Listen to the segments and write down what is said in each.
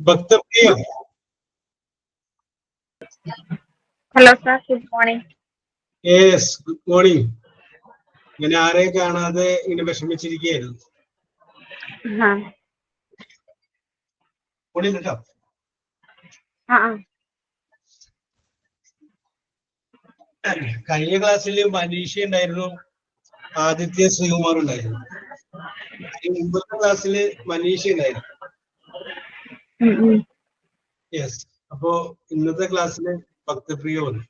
ഭക്തപ്രിയ. Hello sir, good morning. Yes, good morning. ഞാൻ ആരെയും കാണാതെ ഇങ്ങനെ വിഷമിച്ചിരിക്കുകയായിരുന്നു. കേട്ടോ. കഴിഞ്ഞ ക്ലാസ്സിൽ മനീഷ ഉണ്ടായിരുന്നു, ആദിത്യ ശ്രീകുമാർ ഉണ്ടായിരുന്നു. മുമ്പത്തെ ക്ലാസ്സിൽ മനീഷ ഉണ്ടായിരുന്നു. യെസ്. അപ്പോ ഇന്നത്തെ ക്ലാസ്സില് ഭക്തപ്രിയ വന്നു.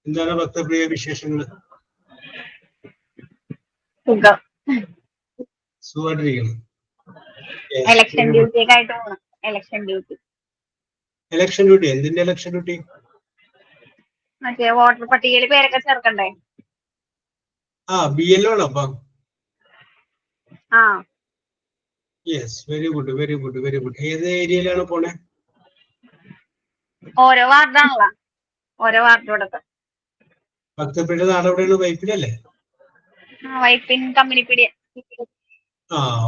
എന്താണ് ഭക്തപ്രിയ വിശേഷങ്ങൾ? സുഖമായിട്ടിരിക്കുന്നു. ഇലക്ഷൻ ഡ്യൂട്ടി ഒക്കെ ആയിട്ട് പോകണം. Election duty. എന്തിന്റെ ഇലക്ഷൻ ഡ്യൂട്ടി? മറ്റേ വോട്ടർ പട്ടികയിൽ പേരൊക്കെ ചേർക്കണ്ടേ? BLO ആണോ അപ്പം? Yes, very good very good very good. ഏത് ഏരിയയിലാണ് പോണേ? ഓരോ വാർഡാണല്ലോ, ഓരോ വാർഡോടൊക്കെ. ഭക്തപ്രിയുടെ നാട് എവിടെയാണ്? വൈപ്പിലല്ലേ? വൈപ്പിൻ കമ്പനിപ്പിടി.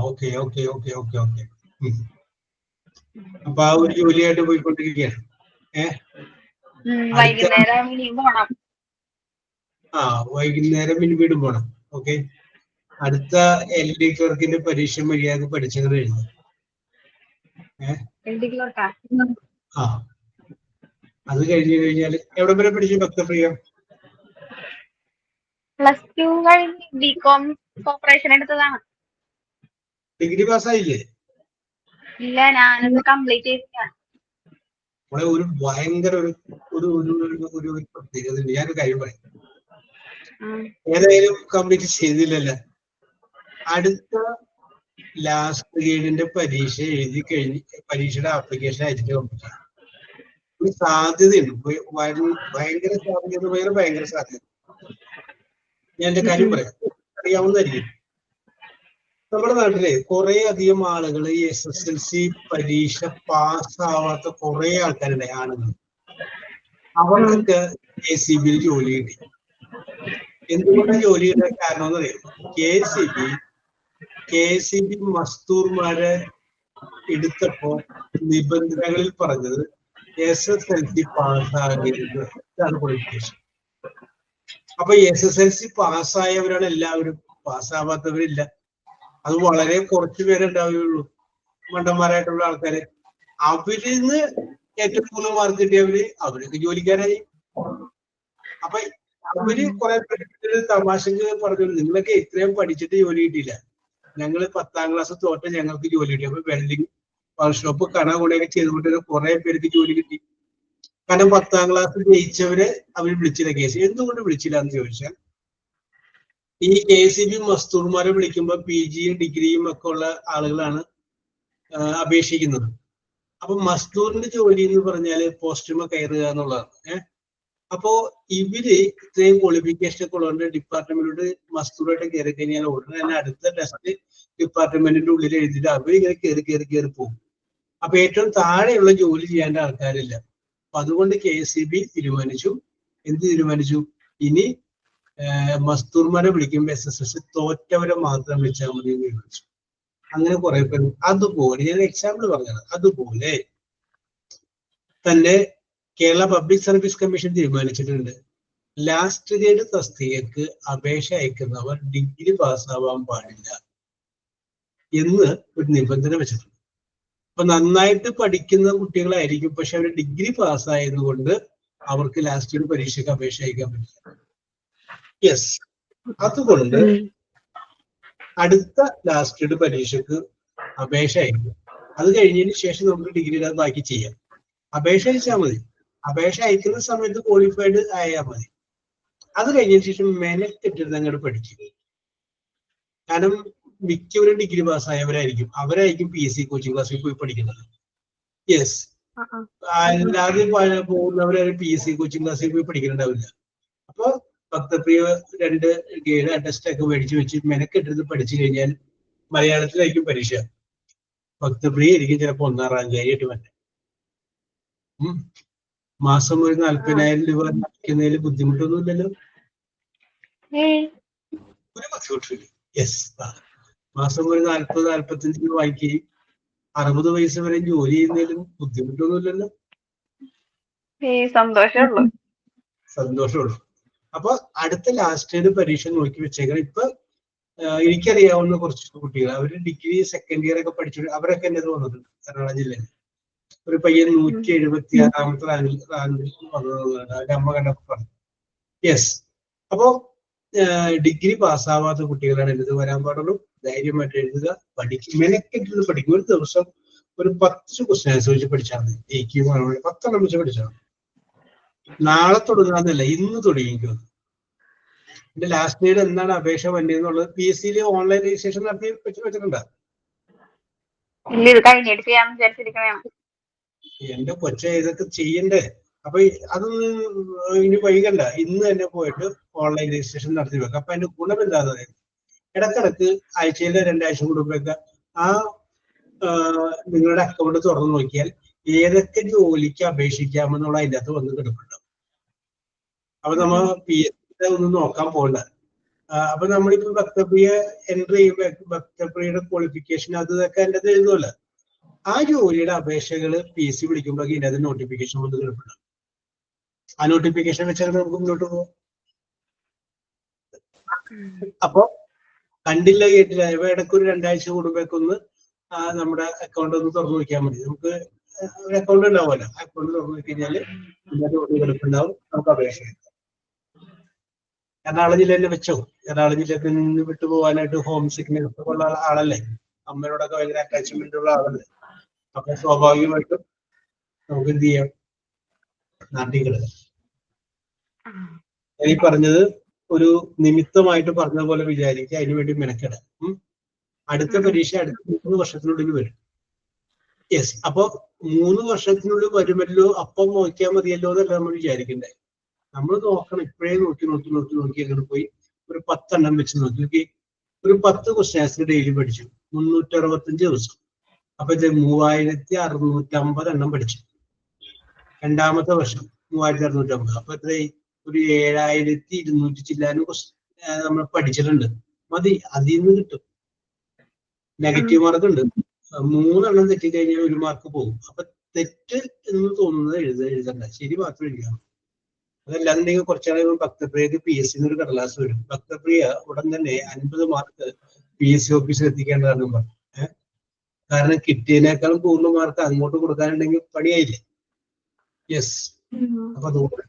Okay okay okay okay okay. അപ്പൊ ആ ഒരു ജോലിയായിട്ട് പോയിക്കൊണ്ടിരിക്കുകയാണ്. വൈകുന്നേരം ഇനിയും പോണം. വൈകുന്നേരം ഇനി വീണ്ടും പോണം. ഓക്കെ. അടുത്ത LD ക്ലർക്കിന്റെ പരീക്ഷ മര്യാദ പഠിച്ചത് കഴിഞ്ഞു. അത് കഴിഞ്ഞു കഴിഞ്ഞാൽ എവിടെ വരെ പഠിച്ചു ഭക്തപ്രിയ? +2 കഴിഞ്ഞ് ബികോം കോർപ്പറേഷൻ എടുത്തതാണ്. ഡിഗ്രി പാസ്സായില്ലേ? ഇല്ല, ഞാനത് കംപ്ലീറ്റ് ചെയ്തില്ല. ഒരു ഭയങ്കര ഒരു പ്രത്യേകത. ഞാനൊരു കാര്യം പറയാം. ഏതായാലും കംപ്ലീറ്റ് ചെയ്തില്ലല്ലോ. അടുത്ത ലാസ്റ്റ് ഗ്രേഡിന്റെ പരീക്ഷ എഴുതി കഴിഞ്ഞ് പരീക്ഷയുടെ ആപ്ലിക്കേഷൻ അയച്ചിട്ട് കംപ്ലീറ്റ് ചെയ്യാം. ഒരു സാധ്യതയുണ്ട്, ഭയങ്കര സാധ്യത. ഞാൻ എന്റെ കാര്യം പറയാം, അറിയാവുന്നതായിരിക്കും. നമ്മുടെ നാട്ടിലെ കുറെ അധികം ആളുകൾ ഈ SSLC പരീക്ഷ പാസ്സാവാത്ത കുറെ ആൾക്കാരുണ്ട്, ആളുകൾ. അവർക്കൊക്കെ KCBയിൽ ജോലി കിട്ടി. എന്തുകൊണ്ടാണ് ജോലി കിട്ടാൻ കാരണം എന്നറിയാം? KCB മസ്തൂർമാരെ എടുത്തപ്പോ നിബന്ധനകളിൽ പറഞ്ഞത് SSLC പാസ്സാകരുത്, ഇതാണ് ക്വാളിഫിക്കേഷൻ. അപ്പൊ SSLC പാസ്സായവരാണ് എല്ലാവരും, പാസ്സാവാത്തവരില്ല. അത് വളരെ കുറച്ചു പേരുണ്ടാവുകയുള്ളൂ, മണ്ടന്മാരായിട്ടുള്ള ആൾക്കാര്. അവരിന്ന് ഏറ്റവും കൂടുതൽ മാർക്ക് കിട്ടിയവര് അവർക്ക് ജോലിക്കാരായി. അപ്പൊ അവര് കുറെ പേര് തമാശക്ക് പറഞ്ഞു, നിങ്ങളൊക്കെ ഇത്രയും പഠിച്ചിട്ട് ജോലി കിട്ടിയില്ല, ഞങ്ങള് 10ാം ക്ലാസ് തോറ്റ ഞങ്ങൾക്ക് ജോലി കിട്ടി. അപ്പൊ വെൽഡിങ് വർക്ക്ഷോപ്പ് കണകുണയൊക്കെ ചെയ്തുകൊണ്ട് കുറെ പേർക്ക് ജോലി കിട്ടി. കാരണം 10ാം ക്ലാസ് ജയിച്ചവരെ അവർ വിളിച്ചില്ല കേസ്. എന്തുകൊണ്ട് വിളിച്ചില്ല എന്ന് ചോദിച്ചാൽ, ഈ KCB മസ്തൂർമാരെ വിളിക്കുമ്പോ PGയും ഡിഗ്രിയും ഒക്കെ ഉള്ള ആളുകളാണ് അപേക്ഷിക്കുന്നത്. അപ്പൊ മസ്തൂറിന്റെ ജോലി എന്ന് പറഞ്ഞാല് പോസ്റ്റുമ കയറുക എന്നുള്ളതാണ്. അപ്പോ ഇവര് ഇത്രയും ക്വാളിഫിക്കേഷൻ ഒക്കെ ഉള്ളതുകൊണ്ട് ഡിപ്പാർട്ട്മെന്റിലോട്ട് മസ്തൂറായിട്ട് കയറി കഴിഞ്ഞാൽ ഉടനെ തന്നെ അടുത്ത ടെസ്റ്റ് ഡിപ്പാർട്ട്മെന്റിന്റെ ഉള്ളിൽ എഴുതിയിട്ട് അവരിങ്ങനെ കയറി പോകും. അപ്പൊ ഏറ്റവും താഴെയുള്ള ജോലി ചെയ്യേണ്ട ആൾക്കാരില്ല. അപ്പൊ അതുകൊണ്ട് KCB തീരുമാനിച്ചു, ഇനി മസ്തൂർമാരെ വിളിക്കുമ്പോൾ SSLC തോറ്റവരെ മാത്രം വിളിച്ചാൽ മതി എന്ന് തീരുമാനിച്ചു. അങ്ങനെ കുറെ പേര്. അതുപോലെ ഞാൻ എക്സാമ്പിൾ പറഞ്ഞത്, അതുപോലെ തന്നെ കേരള പബ്ലിക് സർവീസ് കമ്മീഷൻ തീരുമാനിച്ചിട്ടുണ്ട്, ലാസ്റ്റ് ഗ്രേഡ് തസ്തികക്ക് അപേക്ഷ അയക്കുന്നവർ ഡിഗ്രി പാസ്സാവാൻ പാടില്ല എന്ന് ഒരു നിബന്ധന വെച്ചിട്ടുണ്ട്. അപ്പൊ നന്നായിട്ട് പഠിക്കുന്ന കുട്ടികളായിരിക്കും, പക്ഷെ അവർ ഡിഗ്രി പാസ്സായത് കൊണ്ട് അവർക്ക് ലാസ്റ്റ് ഗ്രേഡ് പരീക്ഷയ്ക്ക് അപേക്ഷ അയക്കാൻ പറ്റില്ല. യെസ്. അതുകൊണ്ട് അടുത്ത ലാസ്റ്റ് ഗ്രേഡ് പരീക്ഷക്ക് അപേക്ഷ അയക്കും. അത് കഴിഞ്ഞതിന് ശേഷം നമുക്ക് ഡിഗ്രിയുടെ ബാക്കി ചെയ്യാം. അപേക്ഷ അയച്ചാൽ മതി. അപേക്ഷ അയക്കുന്ന സമയത്ത് ക്വാളിഫൈഡ് ആയാൽ മതി. അത് കഴിഞ്ഞതിന് ശേഷം മെനക്കെട്ടിരുന്ന് അങ്ങോട്ട് പഠിക്കും. കാരണം മിക്കവരും ഡിഗ്രി പാസ്സായവരായിരിക്കും, അവരായിരിക്കും PSC കോച്ചിങ് ക്ലാസ്സിൽ പോയി പഠിക്കുന്നത്. യെസ്. അല്ലാതെ പോകുന്നവരാരും PSC കോച്ചിങ് ക്ലാസ്സിൽ പോയി പഠിക്കുന്നുണ്ടാവില്ല. അപ്പൊ ഭക്തപ്രിയ 2 ഗ്രേഡ് ടെസ്റ്റ് ഒക്കെ മേടിച്ചു വെച്ച് മെനക്കെട്ടിരുന്ന് പഠിച്ചു കഴിഞ്ഞാൽ മലയാളത്തിലായിരിക്കും പരീക്ഷ. ഭക്തപ്രിയ ആയിരിക്കും ചിലപ്പോൾ 1ാം റാങ്ക് ആയിട്ട് വന്നെ. മാസം ഒരു 40,000 രൂപ ലഭിക്കുന്നതിൽ ബുദ്ധിമുട്ടൊന്നുമില്ലല്ലോ? ഒരു ബുദ്ധിമുട്ടില്ല. യെസ്. മാസം ഒരു 40-45 രൂപ വാങ്ങിക്കുകയും 60 വയസ്സ് വരെ ജോലി ചെയ്യുന്നതിലും ബുദ്ധിമുട്ടൊന്നുമില്ലല്ലോ. സന്തോഷമുള്ളൂ. അപ്പൊ അടുത്ത ലാസ്റ്റ് ഇയർ പരീക്ഷ നോക്കി വെച്ചേക്കണം. ഇപ്പൊ എനിക്കറിയാവുന്ന കുറച്ച് കുട്ടികൾ, അവര് ഡിഗ്രി സെക്കൻഡ് ഇയർ ഒക്കെ പഠിച്ചു, അവരൊക്കെ എന്നെ വന്നിട്ടുണ്ട് എറണാകുളം ജില്ലയിൽ. ഒരു പയ്യൻ 176ാമത്തെ റാങ്കിൽ വന്നതാണ് അമ്മ കണ്ടപ്പോ പറഞ്ഞു. യെസ്. അപ്പോ ഡിഗ്രി പാസ്സാവാത്ത കുട്ടികളാണ് എന്നത് വരാൻ പാടുള്ളൂ. ധൈര്യമായിട്ട് എഴുതുക, പഠിക്കും, മെനക്കെട്ടിരുന്ന് പഠിക്കും. ഒരു ദിവസം ഒരു 10 ക്വസ്റ്റ്യൻ ആൻസർ വെച്ച് പഠിച്ചാൽ മതി. 10 വെച്ച് പഠിച്ചാൽ മതി. നാളെ തുടങ്ങാന്നല്ല, ഇന്ന് തുടങ്ങിക്കോ. എന്റെ ലാസ്റ്റ് ഡേറ്റ് എന്താണ് അപേക്ഷ വന്നതെന്നുള്ളത് PSC ഓൺലൈൻ രജിസ്ട്രേഷൻ നടത്തി വെച്ചിട്ടുണ്ടോ? എന്റെ കൊച്ച ഇതൊക്കെ ചെയ്യണ്ടേ. അപ്പൊ അതൊന്നും ഇനി വൈകണ്ട, ഇന്ന് തന്നെ പോയിട്ട് ഓൺലൈൻ രജിസ്ട്രേഷൻ നടത്തി വെക്കാം. അപ്പൊ അതിന്റെ ഗുണം എന്താന്ന് പറയുന്നത്, ഇടക്കിടക്ക് ആഴ്ചയിൽ 2 ആഴ്ച കൂടുമ്പോഴൊക്കെ നിങ്ങളുടെ അക്കൗണ്ട് തുറന്നു നോക്കിയാൽ ഏതൊക്കെ ജോലിക്ക് അപേക്ഷിക്കാമെന്നുള്ള അതിൻ്റെ അകത്ത് വന്ന് കിടപ്പുണ്ടാവും. അപ്പൊ നമ്മൾ PSC ഒന്നും നോക്കാൻ പോകണ്ട. അപ്പൊ നമ്മളിപ്പോ ഭക്തപ്രിയ എൻട്രി ചെയ്യുമ്പോൾ ഭക്തപ്രിയയുടെ ക്വാളിഫിക്കേഷൻ അതൊക്കെ എൻ്റെ അത് എഴുതുമല്ലോ. ആ ജോലിയുടെ അപേക്ഷകള് PSC വിളിക്കുമ്പോൾ ഇതിൻ്റെ അത് നോട്ടിഫിക്കേഷൻ വന്ന് കിടപ്പുണ്ടാവും. ആ നോട്ടിഫിക്കേഷൻ വെച്ചാൽ നമുക്ക് മുന്നോട്ട് പോകാം. അപ്പൊ കണ്ടില്ല കേട്ടില്ല, ഇടയ്ക്ക് ഒരു 2 ആഴ്ച കൂടുമ്പോഴേക്കൊന്ന് നമ്മുടെ അക്കൗണ്ട് ഒന്ന് തുറന്നു നോക്കിയാൽ മതി. നമുക്ക് ഒരു അക്കൗണ്ട് ഉണ്ടാവുമല്ലോ, ആ അക്കൗണ്ട് തുറന്നു നോക്കി കഴിഞ്ഞാല് കിടപ്പുണ്ടാവും, നമുക്ക് അപേക്ഷ. എറണാകുളം ജില്ലയിൽ വെച്ചോ, എറണാകുളം ജില്ലയിൽ നിന്ന് വിട്ടുപോകാനായിട്ട് ഹോം സിക്നെസ് ഉള്ള ആളല്ലേ, അമ്മയോടൊക്കെ ഭയങ്കര അറ്റാച്ച്മെന്റ് ഉള്ള ആളല്ലേ. അപ്പൊ സ്വാഭാവികമായിട്ടും നമുക്ക് എന്ത് ചെയ്യാം, നാട്ടിൽ കിടക്കാം. ഈ പറഞ്ഞത് ഒരു നിമിത്തമായിട്ട് പറഞ്ഞ പോലെ വിചാരിക്കുക, അതിനുവേണ്ടി മെനക്കെടാം. അടുത്ത പരീക്ഷ അടുത്ത 3 വർഷത്തിനുള്ളിൽ വരും. യെസ്. അപ്പൊ 3 വർഷത്തിനുള്ളിൽ വരുമല്ലോ, അപ്പം നോക്കിയാൽ മതിയല്ലോ എന്നല്ല നമ്മൾ വിചാരിക്കണ്ടേ. നമ്മൾ നോക്കണം, ഇപ്പോഴേ നോക്കി അങ്ങനെ പോയി ഒരു 10 എണ്ണം വെച്ച് നോക്കി. ഒരു 10 ക്വസ്റ്റ്യൻ ആൻസർ ഡെയിലി പഠിച്ചു, 365 ദിവസം. അപ്പൊ ഇത് 3650 എണ്ണം പഠിച്ചു. രണ്ടാമത്തെ വർഷം 3650. അപ്പൊ എത്രയായി? ഒരു 7200 ചില്ലാനും നമ്മൾ പഠിച്ചിട്ടുണ്ട്. മതി, അതിൽ നിന്ന് കിട്ടും. നെഗറ്റീവ് മാർക്ക് ഉണ്ട്. 3 എണ്ണം തെറ്റിക്കഴിഞ്ഞാൽ 1 മാർക്ക് പോകും. അപ്പൊ തെറ്റ് എന്ന് തോന്നുന്നത് എഴുതണ്ട, ശരി മാത്രം എഴുതണം. അതല്ലാന്നുണ്ടെങ്കിൽ കുറച്ചാൾ ഭക്തപ്രിയക്ക് PSC ഒരു കടലാസ് വരും. ഭക്തപ്രിയ ഉടൻ തന്നെ 50 മാർക്ക് PSC ഓഫീസിൽ എത്തിക്കേണ്ടതാണ് പറഞ്ഞു. കാരണം കിട്ടിയതിനേക്കാളും കൂടുതൽ മാർക്ക് അങ്ങോട്ട് കൊടുക്കാനുണ്ടെങ്കിൽ പണിയായില്ലേ. യെസ്. അപ്പൊ അതുകൊണ്ട്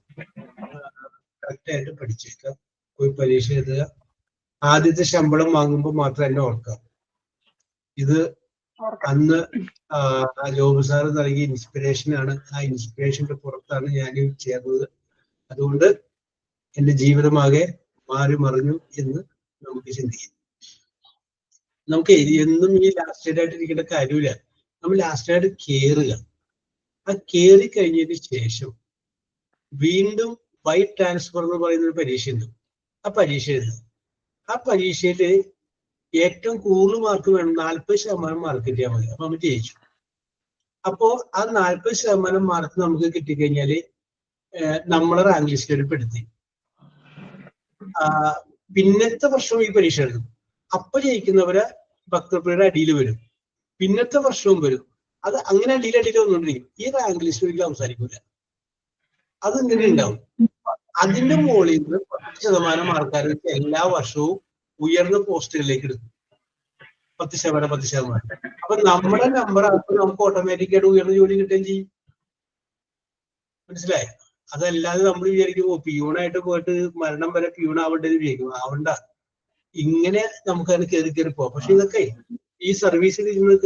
കറക്റ്റ് ആയിട്ട് പഠിച്ചേക്കാം, പോയി പരീക്ഷ എഴുതുക. ആദ്യത്തെ ശമ്പളം വാങ്ങുമ്പോൾ മാത്രം എന്നെ ഓർക്കാം. ഇത് അന്ന് ജോബ് സാറ് നൽകിയ ഇൻസ്പിറേഷൻ ആണ്. ആ ഇൻസ്പിറേഷന്റെ പുറത്താണ് ഞാൻ ചേർന്നത്. അതുകൊണ്ട് എന്റെ ജീവിതമാകെ മാറി മറിഞ്ഞു എന്ന് നമുക്ക് ചിന്തിക്കാം. നമുക്ക് എന്നും ഈ ലാസ്റ്റ് ആയിട്ട് ഇരിക്കേണ്ട കാര്യമില്ല. നമ്മൾ ലാസ്റ്റ് ആയിട്ട് കയറുക. ആ കയറി കഴിഞ്ഞതിന് ശേഷം വീണ്ടും ബൈ ട്രാൻസ്ഫർ എന്ന് പറയുന്ന ഒരു പരീക്ഷ ഉണ്ട്. ആ പരീക്ഷ എഴുതുക. ആ പരീക്ഷയില് ഏറ്റവും കൂടുതൽ മാർക്ക് വേണം, 40% മാർക്ക് കിട്ടിയാൽ മതി. അപ്പൊ നമ്മൾ ജയിച്ചു. അപ്പോ ആ 40% മാർക്ക് നമുക്ക് കിട്ടിക്കഴിഞ്ഞാല് നമ്മളെ റാങ്ക് ലിസ്റ്റിൽ പെടുത്തി. പിന്നത്തെ വർഷവും ഈ പരീക്ഷ എഴുതും. അപ്പൊ ജയിക്കുന്നവരെ ഭക്തപ്രിയയുടെ അടിയിൽ വരും. പിന്നത്തെ വർഷവും വരും. അത് അങ്ങനെ അടിയിൽ വന്നുകൊണ്ടിരിക്കും. ഈ റാങ്ക് ലിസ്റ്റ് ഒരിക്കലും അവസാനിക്കില്ല. അതിങ്ങനെ ഉണ്ടാവും. അതിന്റെ മുകളിൽ നിന്ന് 10% ആൾക്കാർ എല്ലാ വർഷവും ഉയർന്ന പോസ്റ്റുകളിലേക്ക് എടുക്കും. 10%. അപ്പൊ നമ്മുടെ നമ്പർ നമുക്ക് ഓട്ടോമാറ്റിക്കായിട്ട് ഉയർന്ന ജോലി കിട്ടുകയും ചെയ്യും. മനസ്സിലായോ? അതല്ലാതെ നമ്മൾ വിചാരിക്കും പ്യൂണായിട്ട് പോയിട്ട് മരണം വരെ പ്യൂൺ ആവേണ്ടത് വിചാരിക്കും. ആവണ്ട. ഇങ്ങനെ നമുക്ക് അതിന് കയറി പോവാം. പക്ഷെ ഇതൊക്കെ ഈ സർവീസിൽ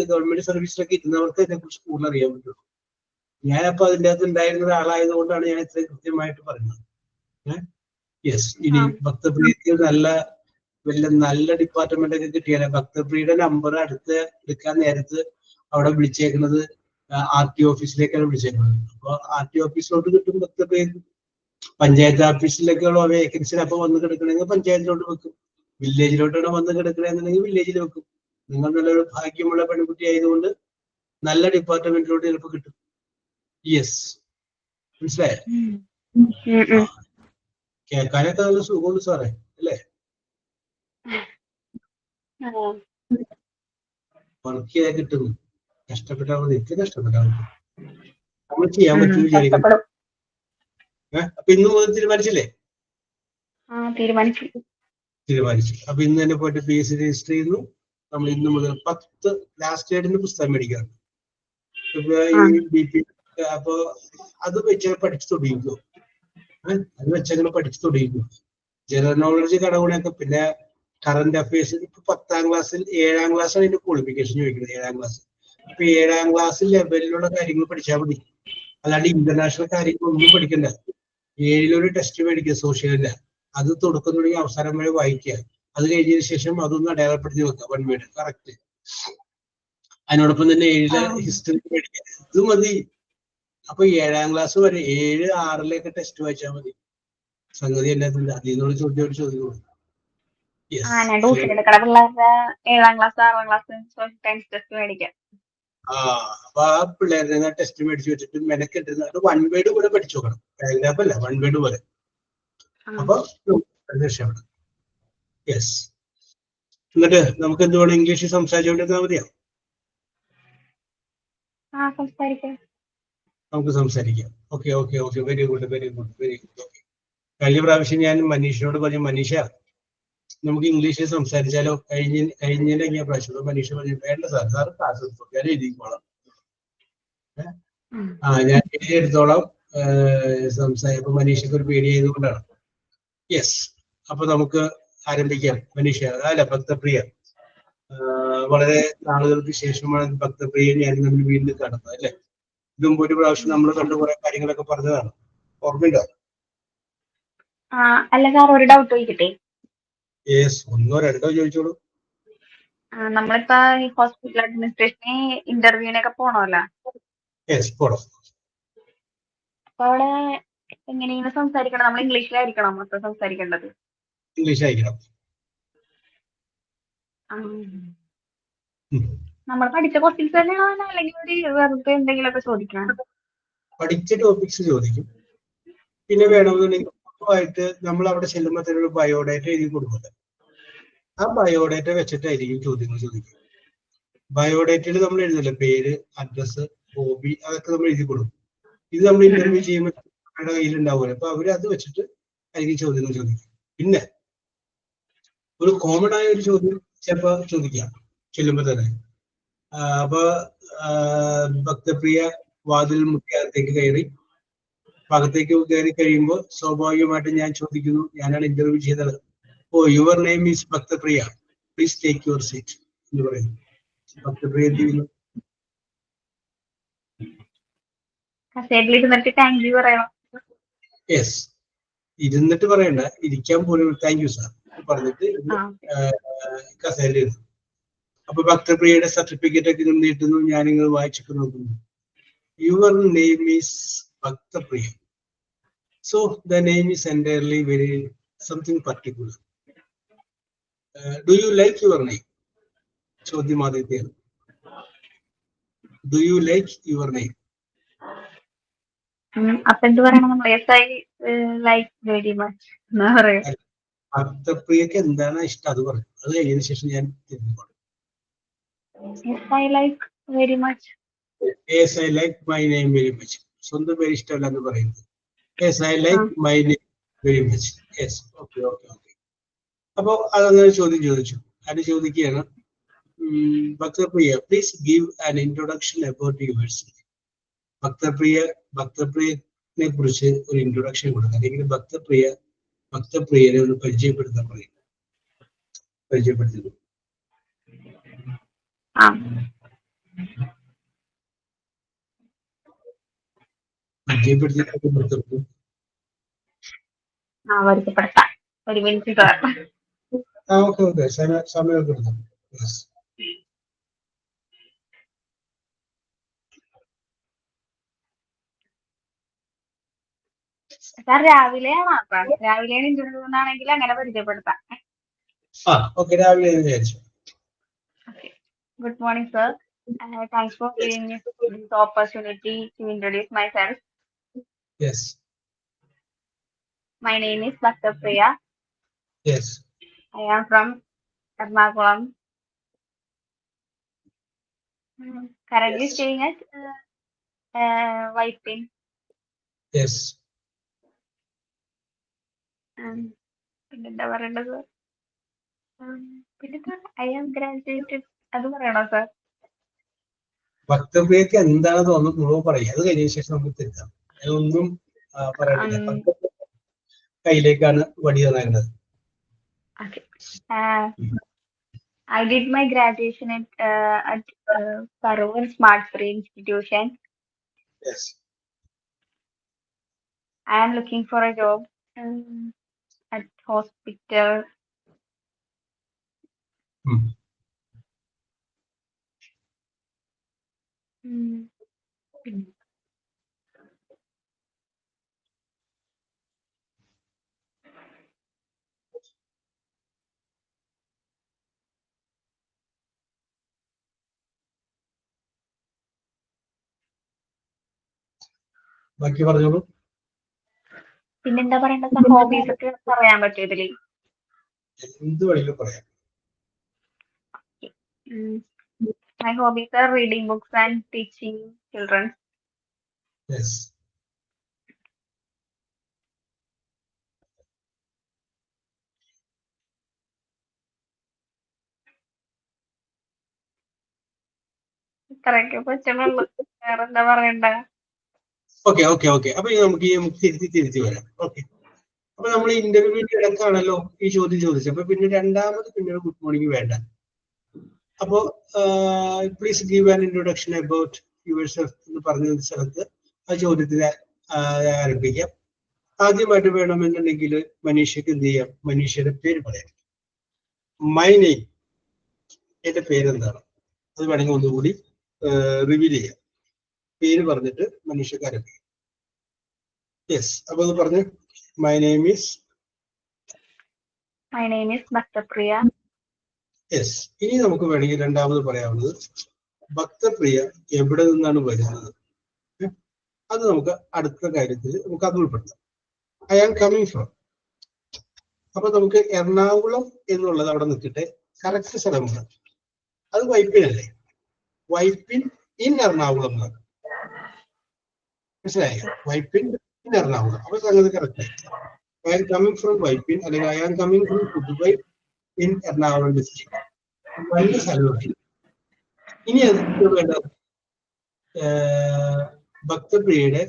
ഗവൺമെന്റ് സർവീസിലൊക്കെ ഇരുന്നവർക്ക് ഇതിനെക്കുറിച്ച് കൂടുതൽ അറിയാൻ പറ്റുള്ളൂ. ഞാനപ്പോ അതിൻ്റെ അകത്ത് ഉണ്ടായിരുന്ന ഒരാളായത് കൊണ്ടാണ് ഞാൻ ഇത്രയും കൃത്യമായിട്ട് പറയുന്നത്. യെസ്. ഇനി ഭക്തപ്രിയക്ക് നല്ല ഡിപ്പാർട്ട്മെന്റ് ഒക്കെ കിട്ടിയാലേ ഭക്തപ്രിയയുടെ നമ്പർ അടുത്ത് എടുക്കാൻ നേരത്ത് അവിടെ വിളിച്ചേക്കുന്നത് RT ഓഫീസിലേക്കാണ് വിളിച്ചേക്കുന്നത്. അപ്പൊ RT ഓഫീസിലോട്ട് കിട്ടും ഭക്തപ്രിയക്ക്. പഞ്ചായത്ത് ഓഫീസിലേക്കുള്ള വേക്കൻസി അപ്പൊ വന്ന് കിടക്കണമെങ്കിൽ പഞ്ചായത്തിലോട്ട് വെക്കും. വില്ലേജിലോട്ടാണ് വന്ന് കിടക്കണമെന്നുണ്ടെങ്കിൽ വില്ലേജിൽ വെക്കും. നിങ്ങൾ നല്ലൊരു ഭാഗ്യമുള്ള പെൺകുട്ടി ആയതുകൊണ്ട് നല്ല ഡിപ്പാർട്ട്മെന്റിലോട്ട് ചിലപ്പോൾ കിട്ടും. യെസ്. മനസ്സിലായോ? കേൾക്കാനൊക്കെ നല്ല സുഖമുണ്ട് സാറേ, അല്ലേ? വർക്ക് ചെയ്താൽ കിട്ടുന്നു. കഷ്ടപ്പെട്ടാൽ മതി, എനിക്ക് കഷ്ടപ്പെട്ടാൽ മതി, നമ്മൾ ചെയ്യാൻ പറ്റും വിചാരിക്കണം. അപ്പൊ ഇന്ന് മുതൽ തീരുമാനിച്ചില്ലേ? തീരുമാനിച്ചു. അപ്പൊ ഇന്ന് തന്നെ പോയിട്ട് PSC രജിസ്റ്റർ ചെയ്യുന്നു. നമ്മൾ ഇന്ന് മുതൽ 10 ലാസ്റ്റ് ഡേറ്റിന് പുസ്തകം മേടിക്കാറ്. അപ്പൊ അത് വെച്ച് പഠിച്ചു തുടങ്ങിക്കോ. അത് വെച്ചങ്ങനെ പഠിച്ചു തുടങ്ങിക്കോ. ജനറൽ നോളജ് കടകൂടെയൊക്കെ. പിന്നെ കറന്റ് അഫയേഴ്സ്. ഇപ്പൊ 10ാം ക്ലാസ്സിൽ 7ാം ക്ലാസ്സാണ് ഇതിന്റെ ക്വാളിഫിക്കേഷൻ ചോദിക്കുന്നത്. 7ാം ക്ലാസ്. അപ്പൊ 7ാം ക്ലാസ്സിൽ ലെവലിലുള്ള കാര്യങ്ങൾ പഠിച്ചാൽ മതി. അല്ലാണ്ട് ഇന്റർനാഷണൽ കാര്യങ്ങളൊന്നും പഠിക്കണ്ട. 7ൽ ടെസ്റ്റ് മേടിക്കുക സോഷ്യലില്ല. അത് തുടക്കം തുടങ്ങി അവസാനം വരെ വായിക്കുക. അത് കഴിഞ്ഞതിന് ശേഷം അതൊന്ന് അടയാളപ്പെടുത്തി വെക്കുക. 1 വേർഡ് കറക്റ്റ്. അതിനോടൊപ്പം തന്നെ 7ലെ ഹിസ്റ്ററി മേടിക്കുക. ഇത് മതി. അപ്പൊ 7ാം ക്ലാസ് വരെ 7, 6 ടെസ്റ്റ് വായിച്ചാൽ മതി. സംഗതി എല്ലാത്തില്ല. അതിൽ നിന്നുള്ള ചോദ്യം. അപ്പൊ ആ പിള്ളേരുടെ ടെസ്റ്റ് മേടിച്ച് വെച്ചിട്ട് മെനക്കെട്ടിരുന്ന 1 വേർഡ് പോലെ പഠിച്ചു നോക്കണം. പാരഗ്രാഫല്ല, 1 വേർഡ് പോലെ. അപ്പൊ രക്ഷപ്പെടാം. യെസ്. എന്നിട്ട് നമുക്ക് എന്തുവേണം, ഇംഗ്ലീഷിൽ സംസാരിച്ചുകൊണ്ടിരുന്നാൽ മതിയോ? നമുക്ക് സംസാരിക്കാം. ഓക്കെ. Very good. കഴിഞ്ഞ പ്രാവശ്യം ഞാൻ മനീഷിനോട് പറഞ്ഞു, മനീഷ നമുക്ക് ഇംഗ്ലീഷിൽ സംസാരിച്ചാലോ? കഴിഞ്ഞ പ്രാവശ്യം മനീഷ പറഞ്ഞു, വേണ്ട സാർ ക്ലാസ് എടുത്തു, ഞാൻ എഴുതിക്കോളാം. ഞാൻ എഴുതിയെടുത്തോളാം. സംസാരിച്ചപ്പോ മനീഷയ്ക്ക് ഒരു പേടി ആയതുകൊണ്ടാണ്. യെസ്. അപ്പൊ നമുക്ക് ആരംഭിക്കാം. മനീഷ അല്ല, ഭക്തപ്രിയ. വളരെ നാളുകൾക്ക് ശേഷമാണ് ഭക്തപ്രിയ ഞാൻ നമ്മൾ വീണ്ടും കാണുന്നത് അല്ലെ? ഇതും ഒരു പ്രാവശ്യം നമ്മൾ കണ്ടു കുറെ കാര്യങ്ങളൊക്കെ പറഞ്ഞതാണ്. ഓർമ്മയുണ്ടോ? അല്ല സാർ, ഒരു ഡൗട്ട് ചോദിക്കട്ടെ? യെസ്, 1 or 2 ചോദിച്ചോളൂ. നമ്മളിപ്പോ ഹോസ്പിറ്റൽ അഡ്മിനിസ്ട്രേഷന് ഇന്റർവ്യൂവിനൊക്കെ പോണല്ലോ. യെസ്, പോണം. അപ്പൊ അവിടെ എങ്ങനെയാണ് സംസാരിക്കണം? നമ്മൾ ഇംഗ്ലീഷിലായിരിക്കണം മൊത്തം സംസാരിക്കേണ്ടത്? ഇംഗ്ലീഷായിരിക്കണം. നമ്മൾ പഠിച്ച ക്വസ്റ്റ്യൻസ് തന്നെയാണോ, അല്ലെങ്കിൽ വെറുതെ എന്തെങ്കിലുമൊക്കെ ചോദിക്കണം? പഠിച്ച ടോപ്പിക്സ് ചോദിക്കും. പിന്നെ വേണമെന്നുണ്ടെങ്കിൽ നമ്മൾ അവിടെ ചെല്ലുമ്പോൾ തന്നെ ഒരു ബയോഡേറ്റ എഴുതി കൊടുക്കുന്നത്. ആ ബയോഡേറ്റ വെച്ചിട്ടായിരിക്കും ചോദ്യങ്ങൾ ചോദിക്കുക. ബയോഡേറ്റയിൽ നമ്മൾ എഴുതില്ല പേര്, അഡ്രസ്, ഹോബി, അതൊക്കെ നമ്മൾ എഴുതി കൊടുക്കും. ഇത് നമ്മൾ ഇന്റർവ്യൂ ചെയ്യുമ്പോൾ അവരുടെ കയ്യിലുണ്ടാവുമല്ലോ. അപ്പൊ അവര് അത് വെച്ചിട്ട് ആയിരിക്കും ചോദ്യങ്ങൾ ചോദിക്കും. പിന്നെ ഒരു കോമൺ ആയ ഒരു ചോദ്യം ചിലപ്പോ ചോദിക്കാം ചെല്ലുമ്പോ തന്നെ. അപ്പൊ ഭക്തപ്രിയ വാതിൽ മുഖ്യത്തേക്ക് കയറി. ഭാഗത്തേക്ക് കയറി കഴിയുമ്പോൾ സ്വാഭാവികമായിട്ട് ഞാൻ ചോദിക്കുന്നു, ഞാനാണ് ഇന്റർവ്യൂ ചെയ്തത്. ഓ, your name is Bhaktapriya, please take your seat എന്ന് പറയുന്നു. ഭക്തപ്രിയ എന്ത് ചെയ്യുന്നു? യെസ്, ഇരുന്നിട്ട് പറയണ്ട, ഇരിക്കാൻ പോലും താങ്ക് യു സാർ പറഞ്ഞിട്ട് കസേരയിലിരുന്നു. അപ്പൊ ഭക്തപ്രിയയുടെ സർട്ടിഫിക്കറ്റ് ഒക്കെ ഇങ്ങനെ നീട്ടുന്നു. ഞാനിങ്ങനെ വായിച്ചിട്ട് നോക്കുന്നു. Your name is Bhaktapriya. So the name is entirely very something particular. Do you like your name? ചോദ്യം ആദ്യത്തെയാണ്. Do you like your name? അപ്പൊ എന്ത് പറയണം നമ്മൾ? Yes, I like very much എന്നാ പറയാ? ഭക്തപ്രിയക്ക് എന്താണ് ഇഷ്ടം അത് പറയും. അത് കഴിഞ്ഞതിന് ശേഷം ഞാൻ തിരിഞ്ഞു. Yes, I like very much. Yes, I like my name very much. സ്വന്തം പേര് ഇഷ്ടമല്ല എന്ന് പറയുന്നത്. Yes, I like my name very much. Yes, okay. അപ്പൊ അതങ്ങനെ ചോദ്യം ചോദിച്ചു. അത് ചോദിക്കുകയാണ്, Bhaktapriya please give an introduction about yourself. ഭക്തപ്രിയനെ കുറിച്ച് ഒരു ഇൻട്രൊഡക്ഷൻ കൊടുക്കുക, അല്ലെങ്കിൽ ഭക്തപ്രിയനെ ഒന്ന് പരിചയപ്പെടുത്താൻ പറയും. പരിചയപ്പെടുത്തുന്നു. ഒരു മിനിറ്റ് സാർ. ഓക്കെ, സമയമൊക്കെ എടുത്തു. സാർ രാവിലെയാണ് ഇന്റർവ്യൂ എന്നാണെങ്കിൽ അങ്ങനെ പരിചയപ്പെടുത്താം. രാവിലെ വിചാരിച്ചു. Good morning, sir. Thanks for giving me this opportunity to introduce myself. Yes. My name is Bhaktappriya. Yes. I am from Ernakulam. Currently Yes. staying at White Yes. പിന്നെന്താ പറയേണ്ടത്? പിന്നെന്താ ഐ ആം ഗ്രാജുവേറ്റഡ് അത് പറയണോ sir? ഭക്തപ്രിയക്ക് എന്താണ് തോന്നുന്നത് മുഴുവൻ പറയും. അത് കഴിഞ്ഞ ശേഷം നമുക്ക് തിരുത്താം. അതൊന്നും പറയാനില്ല. കയ്യിലേക്കാണ് വടി തന്നേക്കുന്നത്. Okay. I did my graduation at Parovan Smart Free Institution. Yes. I am looking for a job at hospital. ബാക്കി പറഞ്ഞോളൂ. പിന്നെന്താ പറയേണ്ടത്? ഹോബീസ് ഒക്കെ പറയാൻ പറ്റും ഇതില്? എന്ത് വേണമെങ്കിലും പറയാം. My hobbies are reading books and teaching children. Yes. ഇത്രയൊക്കെ പറ്റുന്നുള്ളൂ. വേറെന്താ പറയണ്ട? ഓക്കെ. അപ്പൊ നമുക്ക് തിരുത്തി വരാം. ഓക്കെ. അപ്പൊ നമ്മൾ ഇന്റർവ്യൂവിന്റെ ഇടക്കാണല്ലോ ഈ ചോദ്യം ചോദിച്ചത്. അപ്പൊ പിന്നെ രണ്ടാമത് പിന്നീട് ഗുഡ് മോർണിംഗ് വേണ്ട. അപ്പോ please give an introduction about yourself എന്ന് പറഞ്ഞ സ്ഥലത്ത് ആ ചോദ്യത്തിന് ആരംഭിക്കാം. ആദ്യമായിട്ട് വേണമെന്നുണ്ടെങ്കിൽ മനീഷയ്ക്ക് എന്ത് ചെയ്യാം? മനീഷയുടെ പേര് പറയാം. മൈ നെയിം, എന്റെ പേരെന്താണ്? അത് വേണമെങ്കിൽ ഒന്നുകൂടി റിവീൽ ചെയ്യാം. പേര് പറഞ്ഞിട്ട് മനീഷയ്ക്ക് ആരംഭിക്കാം. യെസ്, അപ്പൊ അത് പറഞ്ഞു. My name is Bhaktapriya. Yes. ഇനി നമുക്ക് വേണമെങ്കിൽ രണ്ടാമത് പറയാവുന്നത് ഭക്തപ്രിയ എവിടെ നിന്നാണ് വരുന്നത്. അത് നമുക്ക് അടുത്ത കാര്യത്തിൽ നമുക്ക് അത് ഉൾപ്പെടുത്താം. I am coming from. അപ്പൊ നമുക്ക് എറണാകുളം എന്നുള്ളത് അവിടെ നിൽക്കട്ടെ. കറക്റ്റ് സ്ഥലമാണ്. അത് വൈപ്പിനല്ലേ? വൈപ്പിൻ ഇൻ എറണാകുളം എന്നാണ്. മനസ്സിലായോ? വൈപ്പിൻ ഇൻ എറണാകുളം. അപ്പൊ സംഗതി correct. I am coming from Vypin, അല്ലെങ്കിൽ I am coming from Puthuvype in Ernakulam district. വലിയ സ്ഥലമാണ്. ഇനി അത് വേണ്ടത് ഭക്തപ്രിയയുടെ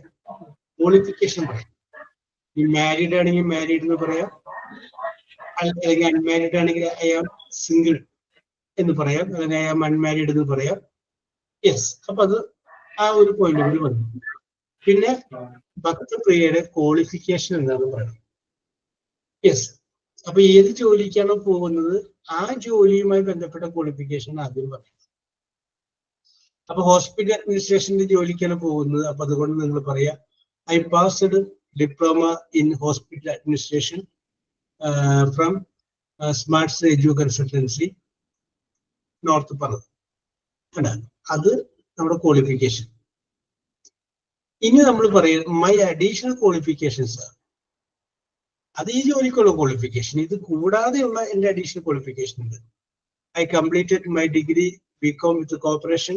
ക്വാളിഫിക്കേഷൻ പറയാം. ഈ മാരീഡ് ആണെങ്കിൽ മാരീഡ് എന്ന് പറയാം, അല്ലെങ്കിൽ അൺമാരീഡ് ആണെങ്കിൽ ഐ ആം സിംഗിൾ എന്ന് പറയാം, അല്ലെങ്കിൽ ഐ ആം അൺമാരീഡ് എന്ന് പറയാം. യെസ്, അപ്പൊ അത് ആ ഒരു പോയിന്റ് കൂടി വന്നു. പിന്നെ ഭക്തപ്രിയയുടെ ക്വാളിഫിക്കേഷൻ എന്താണെന്ന് പറയണം. യെസ്, അപ്പൊ ഏത് ജോലിക്കാണോ പോകുന്നത് ആ ജോലിയുമായി ബന്ധപ്പെട്ട ക്വാളിഫിക്കേഷൻ ആദ്യം പറയും. അപ്പൊ ഹോസ്പിറ്റൽ അഡ്മിനിസ്ട്രേഷന്റെ ജോലിക്കാണ് പോകുന്നത്. അപ്പൊ അതുകൊണ്ട് നിങ്ങൾ പറയാം I passed diploma in hospital administration from smart edu consultancy north പറഞ്ഞു. അത് നമ്മുടെ ക്വാളിഫിക്കേഷൻ. ഇനി നമ്മൾ പറയും മൈ അഡീഷണൽ ക്വാളിഫിക്കേഷൻസ് ആണ്. അത് ഈ ജോലിക്കുള്ള ക്വാളിഫിക്കേഷൻ. ഇത് കൂടാതെയുള്ള എന്റെ അഡീഷണൽ ക്വാളിഫിക്കേഷൻ ഉണ്ട്. I completed my degree BCom with corporation.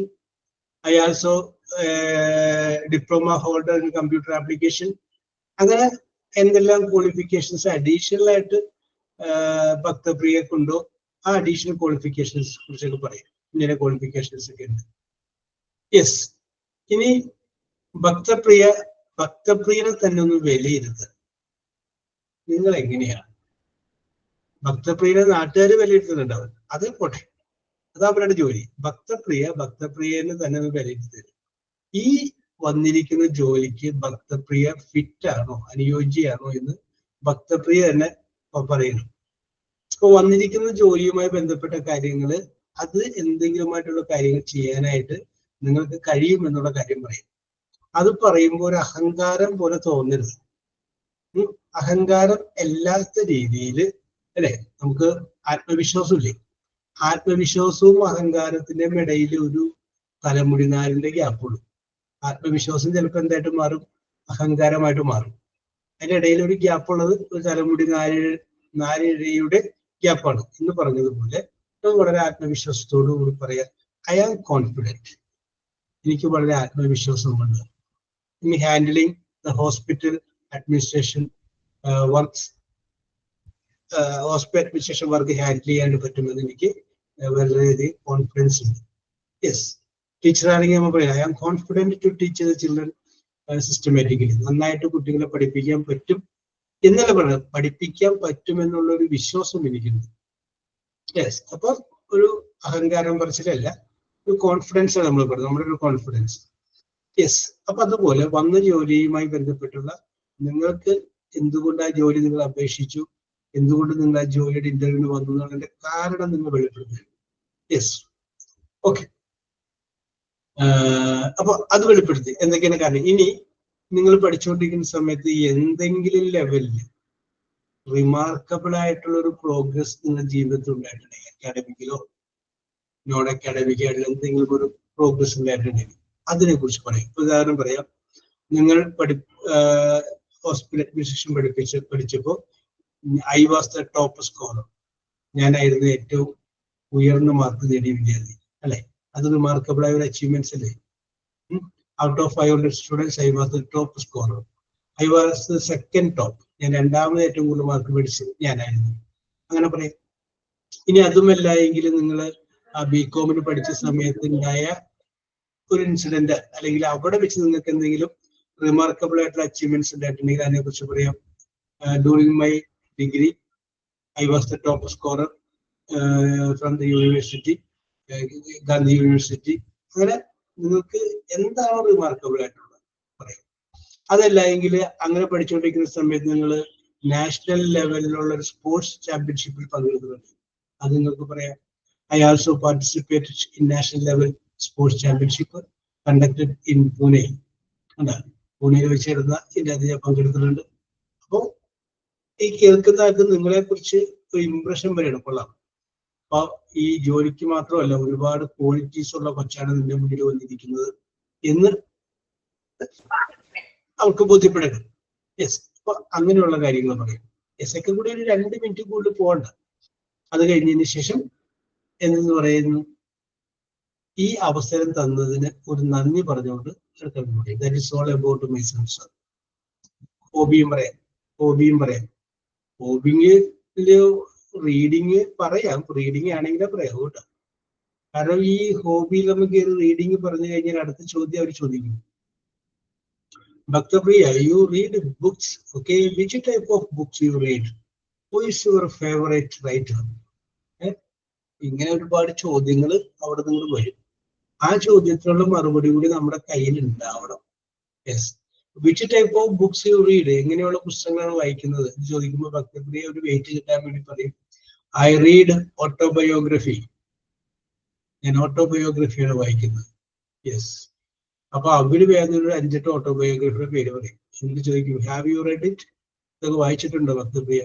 I also diploma holder in computer application. അങ്ങനെ എന്തെല്ലാം ക്വാളിഫിക്കേഷൻസ് അഡീഷണൽ ആയിട്ട് ഭക്തപ്രിയക്കുണ്ടോ ആ അഡീഷണൽ ക്വാളിഫിക്കേഷൻസ് കുറിച്ചൊക്കെ പറയും. ഇങ്ങനെ ക്വാളിഫിക്കേഷൻസ് ഒക്കെ ഉണ്ട്. യെസ്, ഇനി ഭക്തപ്രിയനെ തന്നെ ഒന്ന് വിലയിരുത്തുക. നിങ്ങൾ എങ്ങനെയാണ്? ഭക്തപ്രിയനെ നാട്ടുകാർ വിലയിരുത്തുന്നുണ്ടാവും, അത് പോട്ടെ, അത് അവരുടെ ജോലി. ഭക്തപ്രിയനെ തന്നെ ഒന്ന് വിലയിരുത്തുക. ഈ വന്നിരിക്കുന്ന ജോലിക്ക് ഭക്തപ്രിയ ഫിറ്റ് ആണോ, അനുയോജ്യമാണോ എന്ന് ഭക്തപ്രിയ തന്നെ പറയുന്നു. അപ്പൊ വന്നിരിക്കുന്ന ജോലിയുമായി ബന്ധപ്പെട്ട കാര്യങ്ങൾ, അത് എന്തെങ്കിലുമായിട്ടുള്ള കാര്യങ്ങൾ ചെയ്യാനായിട്ട് നിങ്ങൾക്ക് കഴിയുമെന്നുള്ള കാര്യം പറയും. അത് പറയുമ്പോൾ ഒരു അഹങ്കാരം പോലെ തോന്നരുത്. അഹങ്കാരം അല്ലാത്ത രീതിയിൽ, അല്ലെ? നമുക്ക് ആത്മവിശ്വാസം ഇല്ലേ? ആത്മവിശ്വാസവും അഹങ്കാരത്തിന്റെയും ഇടയിൽ ഒരു തലമുടിനാരിന്റെ ഗ്യാപ്പുള്ളൂ. ആത്മവിശ്വാസം ചിലപ്പോൾ എന്തായിട്ട് മാറും? അഹങ്കാരമായിട്ട് മാറും. അതിന്റെ ഇടയിൽ ഒരു ഗ്യാപ്പുള്ളത് ഒരു തലമുടി നാരിഴയുടെ ഗ്യാപ്പാണ് എന്ന് പറഞ്ഞതുപോലെ വളരെ ആത്മവിശ്വാസത്തോടു കൂടി പറയാം ഐ ആം കോൺഫിഡന്റ്. എനിക്ക് വളരെ ആത്മവിശ്വാസമുണ്ട്. In handling the hospital administration works hospital administration work handle ചെയ്യാൻ പറ്റുമെന്ന് എനിക്ക് വളരെയധികം കോൺഫിഡൻസ് ഉണ്ട്. യെസ്, ടീച്ചറാണെങ്കിൽ നമ്മൾ പറയാം I am confident to teach the children systematically. നന്നായിട്ട് കുട്ടികളെ പഠിപ്പിക്കാൻ പറ്റും എന്നല്ല പറയുന്നത്, പഠിപ്പിക്കാൻ പറ്റുമെന്നുള്ള ഒരു വിശ്വാസം എനിക്കുണ്ട്. യെസ്, അപ്പൊ ഒരു അഹങ്കാരം പറച്ചിലല്ല, ഒരു കോൺഫിഡൻസ് നമ്മൾ പറയുന്നത്, നമ്മുടെ ഒരു കോൺഫിഡൻസ്. യെസ്, അപ്പൊ അതുപോലെ വന്ന ജോലിയുമായി ബന്ധപ്പെട്ടുള്ള നിങ്ങൾക്ക് എന്തുകൊണ്ട് ആ ജോലി നിങ്ങൾ അപേക്ഷിച്ചു, എന്തുകൊണ്ട് നിങ്ങൾ ആ ജോലിയുടെ ഇന്റർവ്യൂവിന് വന്നു എന്നുള്ളതിന്റെ കാരണം നിങ്ങൾ വെളിപ്പെടുത്തുക. Yes, okay. അപ്പൊ അത് വെളിപ്പെടുത്തി എന്തൊക്കെയാണ് കാരണം. ഇനി നിങ്ങൾ പഠിച്ചുകൊണ്ടിരിക്കുന്ന സമയത്ത് എന്തെങ്കിലും ലെവലിൽ റിമാർക്കബിൾ ആയിട്ടുള്ള ഒരു പ്രോഗ്രസ് നിങ്ങളുടെ ജീവിതത്തിൽ ഉണ്ടായിട്ടുണ്ടെങ്കിൽ, അക്കാഡമിക്കിലോ നോൺ അക്കാഡമിക് ആയിട്ടുള്ള എന്തെങ്കിലും ഒരു പ്രോഗ്രസ് ഉണ്ടായിട്ടുണ്ടെങ്കിൽ അതിനെ കുറിച്ച് പറയും. ഉദാഹരണം പറയാം, നിങ്ങൾ ഹോസ്പിറ്റൽ അഡ്മിനിസ്ട്രേഷൻ പഠിച്ചപ്പോൾ I was the top scorer. ഞാനായിരുന്നു ഏറ്റവും ഉയർന്ന മാർക്ക് നേടിയ വിദ്യാർത്ഥി, അല്ലെ? അത് റിമാർക്കബിൾ ആയ ഒരു അച്ചീവ്മെന്റ്സ് അല്ലേ? Out of 500 students I was the top scorer. I was the second top. ഞാൻ രണ്ടാമത് ഏറ്റവും കൂടുതൽ മാർക്ക് മേടിച്ചത് ഞാനായിരുന്നു. അങ്ങനെ പറയാം. ഇനി അതുമല്ല എങ്കിൽ നിങ്ങൾ ആ ബികോമിന് പഠിച്ച സമയത്ത് ഉണ്ടായ ഒരു ഇൻസിഡന്റ്, അല്ലെങ്കിൽ അവിടെ വെച്ച് നിങ്ങൾക്ക് എന്തെങ്കിലും റിമാർക്കബിൾ ആയിട്ടുള്ള അച്ചീവ്മെന്റ്സ് ഉണ്ടായിട്ടുണ്ടെങ്കിൽ അതിനെ കുറിച്ച് പറയാം. During my degree I was the top scorer from the university, Gandhi university. അങ്ങനെ നിങ്ങൾക്ക് എന്താണോ റിമാർക്കബിൾ ആയിട്ടുള്ളത് പറയാം. അതല്ല എങ്കിൽ അങ്ങനെ പഠിച്ചുകൊണ്ടിരിക്കുന്ന സമയത്ത് നിങ്ങൾ നാഷണൽ ലെവലിലുള്ള ഒരു സ്പോർട്സ് ചാമ്പ്യൻഷിപ്പിൽ പങ്കെടുക്കുന്നുണ്ട്, അത് നിങ്ങൾക്ക് പറയാം. I also participated in national level sports championship conducted in Pune. പൂനെയിൽ വെച്ചിരുന്ന ഇതിനകത്ത് ഞാൻ പങ്കെടുക്കുന്നുണ്ട്. അപ്പോൾ ഈ കേൾക്കുന്ന ആൾക്ക് നിങ്ങളെ കുറിച്ച് ഒരു ഇംപ്രഷൻ വരെയാണ്. കൊള്ളാം, അപ്പൊ ഈ ജോലിക്ക് മാത്രമല്ല ഒരുപാട് ക്വാളിറ്റീസ് ഉള്ള കൊച്ചാണ് നിന്റെ മുന്നിൽ വന്നിരിക്കുന്നത് എന്ന് അവർക്ക് ബോധ്യപ്പെടണം. യെസ്, അപ്പൊ അങ്ങനെയുള്ള കാര്യങ്ങൾ പറയും. യെസ് ഒക്കെ കൂടി ഒരു 2 മിനിറ്റ് കൂടുതൽ പോകണ്ട. അത് കഴിഞ്ഞതിന് ശേഷം എന്ന് പറയുന്നു, ഈ അവസരം തന്നതിന് ഒരു നന്ദി പറഞ്ഞുകൊണ്ട് that is all about myself sir. ഹോബിയും പറയാം, ഹോബിയും പറയാം. ഹോബിയില് റീഡിങ് പറയാം, റീഡിങ് ആണെങ്കിലേ പറയാം കേട്ടോ. കാരണം ഈ ഹോബിയിൽ നമുക്ക് റീഡിങ് പറഞ്ഞു കഴിഞ്ഞാൽ അടുത്ത ചോദ്യം അവർ ചോദിക്കും, Bhaktapriya, you read books, okay? Which type of books you read? Who is your favorite writer? ഇങ്ങനെ ഒരുപാട് ചോദ്യങ്ങൾ അവിടെ നിങ്ങൾ വരും. ആ ചോദ്യത്തിനുള്ള മറുപടി കൂടി നമ്മുടെ കയ്യിൽ ഉണ്ടാവണം. Yes, which type of books you read? എങ്ങനെയുള്ള പുസ്തകങ്ങളാണ് വായിക്കുന്നത് എന്ന് ചോദിക്കുമ്പോൾ ഭക്തപ്രിയ ഒരു വെയിറ്റ് കിട്ടാൻ വേണ്ടി പറയും, ഐ റീഡ് ഓട്ടോബയോഗ്രഫി. ഞാൻ ഓട്ടോബയോഗ്രഫിയാണ് വായിക്കുന്നത്. യെസ്, അപ്പൊ അവര് വേറെ ഒരു 5-8 ഓട്ടോബയോഗ്രഫിയുടെ പേര് പറയും. എനിക്ക് ചോദിക്കും, ഹാവ് യു റെഡ് ഇറ്റ്? ഇതൊക്കെ വായിച്ചിട്ടുണ്ടോ ഭക്തപ്രിയ?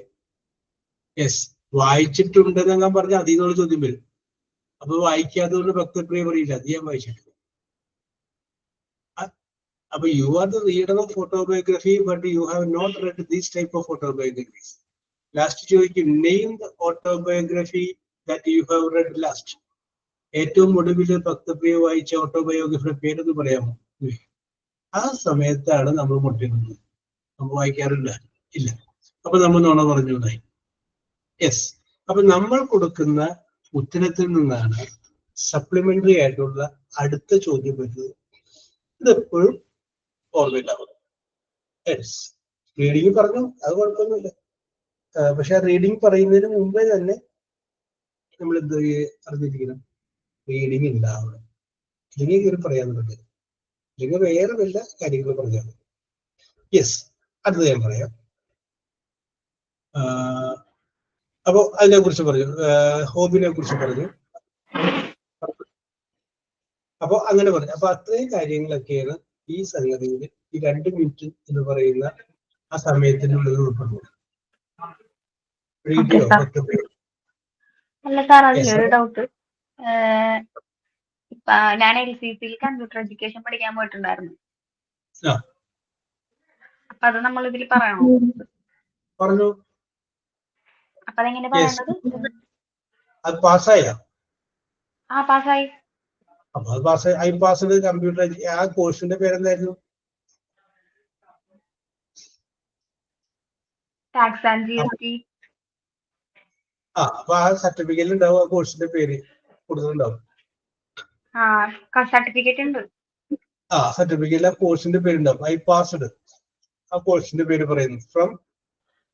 യെസ്, വായിച്ചിട്ടുണ്ടെന്ന് ഞാൻ പറഞ്ഞ അതിൽ നിന്നുള്ള ചോദ്യം വരും. അപ്പൊ വായിക്കാത്തതുകൊണ്ട് ഭക്തപ്രിയ പറയില്ല, അത് ഞാൻ വായിച്ചിട്ടില്ല. അപ്പൊ you are the reader of autobiography but you have not read these type of autobiographies. Last ചോദിക്കും, name the autobiography that you have read last. ഏറ്റവും ഒടുവിൽ ഭക്തപ്രിയ വായിച്ച ഓട്ടോബയോഗ്രഫിയുടെ പേരൊന്ന് പറയാമോ? ആ സമയത്താണ് നമ്മൾ മുട്ടിടുന്നത്. നമ്മൾ വായിക്കാറില്ല, ഇല്ല. അപ്പൊ നമ്മൾ നുണ പറഞ്ഞുണ്ടായി. യെസ്, അപ്പൊ നമ്മൾ കൊടുക്കുന്ന ഉത്തരത്തിൽ നിന്നാണ് സപ്ലിമെന്ററി ആയിട്ടുള്ള അടുത്ത ചോദ്യം വരുന്നത്. ഇതെപ്പോഴും ഓർമ്മയില്ലാവും. യെസ്, റീഡിങ് പറഞ്ഞു, അത് കുഴപ്പമൊന്നുമില്ല. പക്ഷെ ആ റീഡിങ് പറയുന്നതിന് മുമ്പേ തന്നെ നമ്മൾ എന്ത് അറിഞ്ഞിരിക്കണം, റീഡിങ് ഉണ്ടാവണം. ഇല്ലെങ്കിൽ കയറി പറയാന്നുള്ളത്, ഇല്ലെങ്കിൽ വേറെ വല്ല കാര്യങ്ങൾ പറഞ്ഞാൽ മതി. യെസ്, അടുത്ത ഞാൻ പറയാം. അപ്പോ അതിനെ കുറിച്ച് പറഞ്ഞു, ഹോബിനെ കുറിച്ച് പറഞ്ഞു. അപ്പൊ അങ്ങനെ പറഞ്ഞു. അപ്പൊ അത്രയും കാര്യങ്ങളൊക്കെയാണ് ഈ സംഗതിയിൽ ഈ 2 മിനിറ്റ് എന്ന് പറയുന്ന ആ സമയത്തിനുള്ളിൽ ഉൾപ്പെടുന്നത്. അല്ല സാർ, അതിലൊരു ഡൗട്ട്. ഞാൻ LCC കമ്പ്യൂട്ടർ എഡ്യൂക്കേഷൻ പഠിക്കാൻ പോയിട്ടുണ്ടായിരുന്നു. അപ്പൊ അത് നമ്മൾ ഇതിൽ പറയണോ? പറഞ്ഞു. അപ്പൊ അതെങ്ങനെ പറയേണ്ടത്? അത് പാസ്സായ? പാസ്സായി. അപ്പൊ അത് പാസ് ഐ പാസ്ഡ് കമ്പ്യൂട്ടർ. ആ കോഴ്സിന്റെ പേരെന്തായിരുന്നു? Tax and GST. അപ്പൊ ആ സർട്ടിഫിക്കറ്റിൽ ഉണ്ടാവും ആ കോഴ്സിന്റെ പേര് കൊടുത്തിട്ടുണ്ടാവും. സർട്ടിഫിക്കറ്റ് ഉണ്ട്. സർട്ടിഫിക്കറ്റിൽ ആ കോഴ്സിന്റെ പേരുണ്ടാവും. ഐ പാസ്ഡ് ആ കോഴ്സിന്റെ പേര് പറയുന്നു. ഫ്രം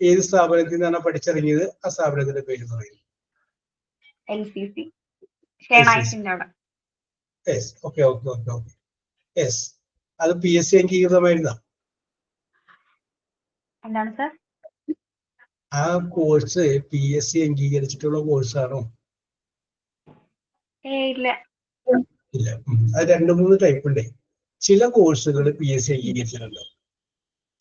ഏത് സ്ഥാപനത്തിൽ നിന്നാണ് പഠിച്ചിറങ്ങിയത് ആ സ്ഥാപനത്തിന്റെ പേര് പറയുന്നു. LCC. ഓക്കെ. യെസ്, അത് PSC അംഗീകൃതമായിരുന്ന എന്താണ് സാർ? ആ കോഴ്സ് PSC അംഗീകരിച്ചിട്ടുള്ള കോഴ്സാണോ? ഇല്ല. അത് 2-3 ടൈപ്പ് ഉണ്ട്. ചില കോഴ്സുകൾ PSC അംഗീകരിച്ചിട്ടുണ്ട്.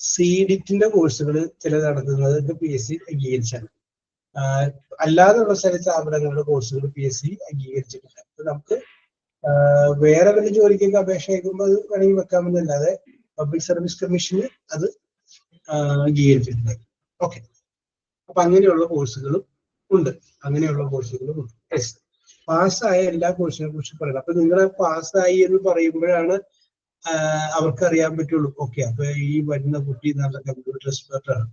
CDIT കോഴ്സുകൾ ചിലത് നടത്തുന്നത് PSC അംഗീകരിച്ചാണ്. അല്ലാതെയുള്ള ചില സ്ഥാപനങ്ങളുടെ കോഴ്സുകൾ PSC അംഗീകരിച്ചിട്ടില്ല. നമുക്ക് വേറെ വല്ല ജോലിക്കൊക്കെ അപേക്ഷ അയക്കുമ്പോൾ അത് വേണമെങ്കിൽ വെക്കാമെന്നല്ലാതെ പബ്ലിക് സർവീസ് കമ്മീഷന് അത് അംഗീകരിച്ചിട്ടുണ്ട്. ഓക്കെ, അപ്പൊ അങ്ങനെയുള്ള കോഴ്സുകളും ഉണ്ട്. പാസ്സായ എല്ലാ കോഴ്സിനെ കുറിച്ച് പറയണം. അപ്പൊ നിങ്ങൾ പാസ്സായി എന്ന് പറയുമ്പോഴാണ് അവർക്ക് അറിയാൻ പറ്റുള്ളൂ. ഓക്കെ, അപ്പൊ ഈ വരുന്ന കുട്ടി നല്ല കമ്പ്യൂട്ടർ എക്സ്പെർട്ട് ആണ്.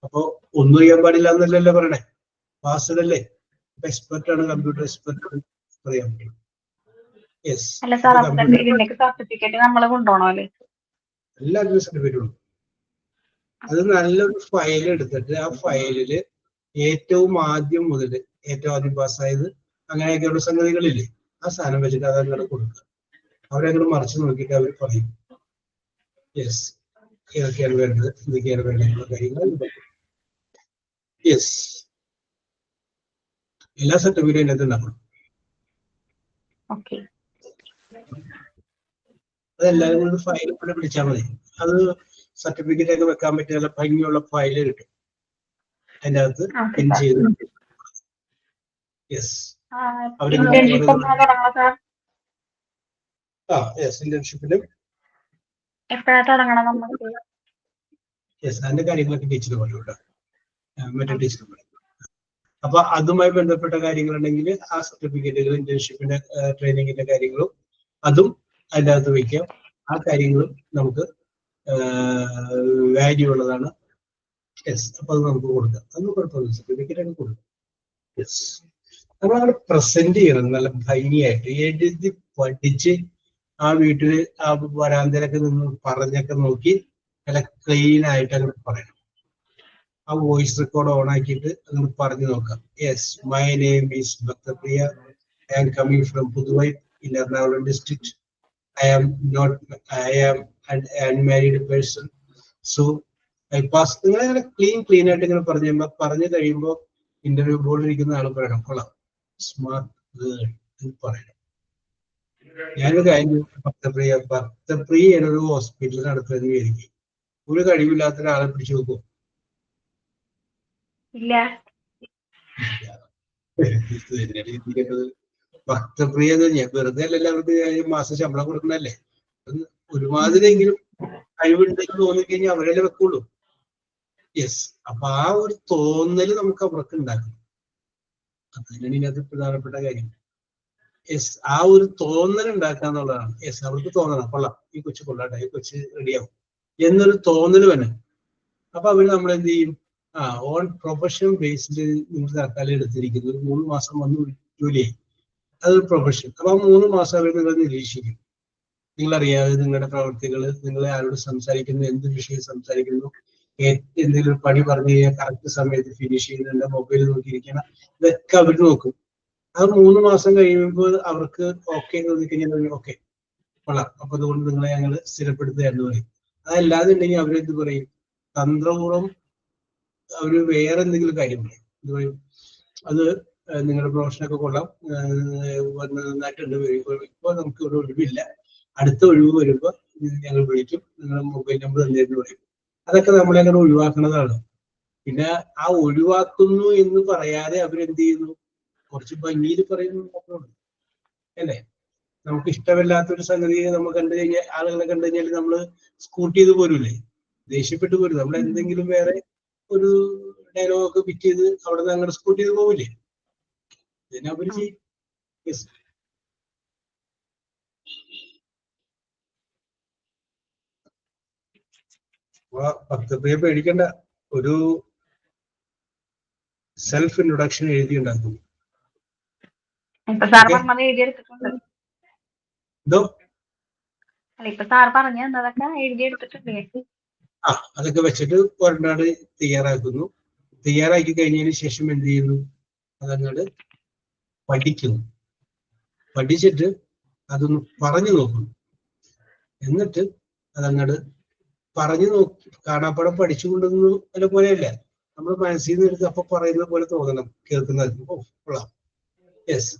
അപ്പൊ ഒന്നും ചെയ്യാൻ പാടില്ല എന്നല്ലല്ലോ പറയണേ. പാസ്ഡ് അല്ലേ, എക്സ്പെർട്ട് ആണ്, കമ്പ്യൂട്ടർ എക്സ്പെർട്ട് ആണ് പറയാൻ പറ്റും. സർട്ടിഫിക്കറ്റ് നമ്മൾ കൊണ്ടുപോകണമല്ലേ? എല്ലാവർക്കും സർട്ടിഫിക്കറ്റ് ഉണ്ട്. അത് നല്ലൊരു ഫയൽ എടുത്തിട്ട് ആ ഫയലില് ഏറ്റവും ആദ്യം പാസ്സായത് അങ്ങനെയൊക്കെയുള്ള സംഗതികളില്ലേ, ആ സാധനം വെച്ചിട്ട് അതങ്ങനെ കൊടുക്കുക. അവരങ്ങനെ മറിച്ച് നോക്കിയിട്ട് അവർ പറയും യെസ് ഏതൊക്കെയാണ് വേണ്ടത്, എന്തൊക്കെയാണ് വേണ്ടതെന്നുള്ള കാര്യങ്ങൾ. യെസ്, എല്ലാ സർട്ടിഫിക്കറ്റും അതിനകത്ത് ഉണ്ടാക്കണം. അതെല്ലാവരും കൂടി ഫയൽ ഇവിടെ പിടിച്ചാൽ മതി. അത് സർട്ടിഫിക്കറ്റ് ഒക്കെ വെക്കാൻ പറ്റിയ നല്ല ഭംഗിയുള്ള ഫയല് കിട്ടും. അതിൻ്റെ അകത്ത് പിൻ ചെയ്ത് ഇന്റേൺഷിപ്പിലും അതിന്റെ കാര്യങ്ങളൊക്കെ ടീച്ചർ പറയൂട്ടോ, മറ്റേ ടീച്ചർ പറയും. അപ്പൊ അതുമായി ബന്ധപ്പെട്ട കാര്യങ്ങളുണ്ടെങ്കിൽ ആ സർട്ടിഫിക്കറ്റുകൾ, ഇന്റേൺഷിപ്പിന്റെ ട്രെയിനിങ്ങിന്റെ കാര്യങ്ങളും അതും അതിൻ്റെ അകത്ത് വയ്ക്കാം. ആ കാര്യങ്ങളും നമുക്ക് വാല്യൂ ഉള്ളതാണ്. അപ്പൊ അത് നമുക്ക് കൊടുക്കാം. അതൊന്നും കുഴപ്പമില്ല, സർട്ടിഫിക്കറ്റ് ഒക്കെ കൊടുക്കാം. നമ്മളങ്ങനെ പ്രസന്റ് ചെയ്യണം നല്ല ഭംഗിയായിട്ട്, എഴുതി പഠിച്ച് ആ വീട്ടില് ആ വരാന്തയിലൊക്കെ നിന്ന് പറഞ്ഞൊക്കെ നോക്കി നല്ല ക്ലീൻ ആയിട്ട് അങ്ങനെ പറയണം. ആ വോയിസ് റെക്കോർഡ് ഓൺ ആക്കിയിട്ട് അങ്ങനെ പറഞ്ഞു നോക്കാം. Yes, my name is Bhaktapriya, I am coming from Puthuvype in Ernakulam district. I am an unmarried person. So I pass. നിങ്ങളങ്ങനെ ക്ലീൻ ആയിട്ട് ഇങ്ങനെ പറഞ്ഞു കഴിയുമ്പോൾ ഇന്റർവ്യൂ ബോർഡിൽ ഇരിക്കുന്ന ആൾ പറയണം കൊള്ളാം, സ്മാർട്ട് ഗേൾ പറയണം. ഞാനൊരു കാര്യം, ഭക്തപ്രിയ എന്നൊരു ഹോസ്പിറ്റലിൽ നടത്തുന്നത് വിചാരിക്കും. ഒരു കഴിവില്ലാത്ത ഒരാളെ പിടിച്ചു നോക്കും. ഭക്തപ്രിയ ഞാൻ വെറുതെ അല്ലല്ലോ അവർക്ക് മാസം ശമ്പളം കൊടുക്കണല്ലേ. ഒരുമാതിരിയെങ്കിലും കഴിവുണ്ടെങ്കിൽ തോന്നിക്കഴിഞ്ഞാൽ അവരല്ലേ വെക്കുള്ളൂ. യെസ്, അപ്പൊ ആ ഒരു തോന്നല് നമുക്ക് അവർക്ക് ഉണ്ടാക്കണം. അതിനാണ് ഇതിനകത്ത് പ്രധാനപ്പെട്ട കാര്യം. യെസ്, ആ ഒരു തോന്നൽ ഉണ്ടാക്കുക എന്നുള്ളതാണ്. യെസ്, അവർക്ക് തോന്നണം കൊള്ളാം, ഈ കൊച്ചു കൊള്ളാട്ടെ, ഈ കൊച്ച് റെഡിയാവും എന്നൊരു തോന്നല് തന്നെ. അപ്പൊ അവര് നമ്മൾ എന്ത് ചെയ്യും, ഓൺ പ്രൊഫഷൻ ബേസിൽ നിങ്ങൾ തൽക്കാലം എടുത്തിരിക്കുന്നു, ഒരു 3 മാസം വന്ന് ജോലി ചെയ്യും. അതൊരു പ്രൊഫഷൻ. അപ്പൊ 3 മാസം അവർ നിങ്ങൾ നിരീക്ഷിക്കും. നിങ്ങളറിയാതെ നിങ്ങളുടെ പ്രവർത്തികൾ, നിങ്ങൾ ആരോട് സംസാരിക്കുന്നു, എന്ത് വിഷയം സംസാരിക്കുന്നു, എന്തെങ്കിലും ഒരു പണി പറഞ്ഞു കഴിഞ്ഞാൽ കറക്റ്റ് സമയത്ത് ഫിനിഷ് ചെയ്യുന്നുണ്ട്, മൊബൈൽ നോക്കിയിരിക്കണം, ഇതൊക്കെ അവർ നോക്കും. അത് 3 മാസം കഴിയുമ്പോൾ അവർക്ക് ഓക്കെ തോന്നിക്കഴിഞ്ഞാൽ ഓക്കെ കൊള്ളാം, അപ്പൊ അതുകൊണ്ട് നിങ്ങളെ ഞങ്ങൾ സ്ഥിരപ്പെടുത്തുകയെന്ന് പറയും. അതല്ലാതെ ഉണ്ടെങ്കിൽ അവരെന്ത് പറയും, തന്ത്രപൂർവ്വം അവര് വേറെ എന്തെങ്കിലും കാര്യം പറയും. എന്ത് പറയും, അത് നിങ്ങളുടെ പ്രൊഫഷനൊക്കെ കൊള്ളാം, നന്നായിട്ടുണ്ട്, ഇപ്പൊ നമുക്ക് ഒരു ഒഴിവില്ല, അടുത്ത ഒഴിവ് വരുമ്പോ ഞങ്ങൾ വിളിക്കും, നിങ്ങളുടെ മൊബൈൽ നമ്പർ എന്തെങ്കിലും പറയും. അതൊക്കെ നമ്മളെ അങ്ങനെ ഒഴിവാക്കുന്നതാണ്. പിന്നെ ആ ഒഴിവാക്കുന്നു എന്ന് പറയാതെ അവരെന്ത് ചെയ്യുന്നു, കുറച്ച് ഭംഗിയിൽ പറയുന്നു അല്ലേ. നമുക്ക് ഇഷ്ടമില്ലാത്തൊരു സംഗതി നമ്മൾ കണ്ടു കഴിഞ്ഞാൽ, ആളുകളെ കണ്ടു കഴിഞ്ഞാൽ നമ്മള് സ്കൂട്ട് ചെയ്ത് പോരൂലേ, ദേഷ്യപ്പെട്ടു പോരും. നമ്മൾ എന്തെങ്കിലും വേറെ ഒരു ഡയലോഗൊക്കെ പിറ്റ് ചെയ്ത് അവിടെ നിന്ന് അങ്ങോട്ട് സ്കൂട്ട് ചെയ്ത് പോവില്ലേ, ഇതിനെ അവർ ചെയ്യും. ഭക്തപ്രിയ പേടിക്കണ്ട, ഒരു സെൽഫ് ഇൻട്രൊഡക്ഷൻ എഴുതിയുണ്ടാക്കും. ഇപ്പൊ സാർ പറഞ്ഞത് എഴുതിയെടുത്തിട്ടുണ്ട്. എന്തോ അല്ല ഇപ്പൊ സാർ പറഞ്ഞു തന്നതൊക്കെ എഴുതിയെടുത്തിട്ടുണ്ട്. അതൊക്കെ വെച്ചിട്ട് ഒരെണ്ണാട് തയ്യാറാക്കുന്നു. തയ്യാറാക്കി കഴിഞ്ഞതിന് ശേഷം എന്ത് ചെയ്യുന്നു? അതങ്ങോട്ട് പഠിക്കുന്നു. പഠിച്ചിട്ട് അതൊന്ന് പറഞ്ഞു നോക്കുന്നു. എന്നിട്ട് അതങ്ങോട്ട് പറഞ്ഞു നോക്കി കാണാപ്പാടം പഠിച്ചുകൊണ്ടൊന്നും അതിനെ പോലെയല്ല, നമ്മൾ മനസ്സിൽ നിന്ന് എടുത്ത് അപ്പൊ പറയുന്ന പോലെ തോന്നണം കേൾക്കുന്നത്. കൊള്ളാം. Yes,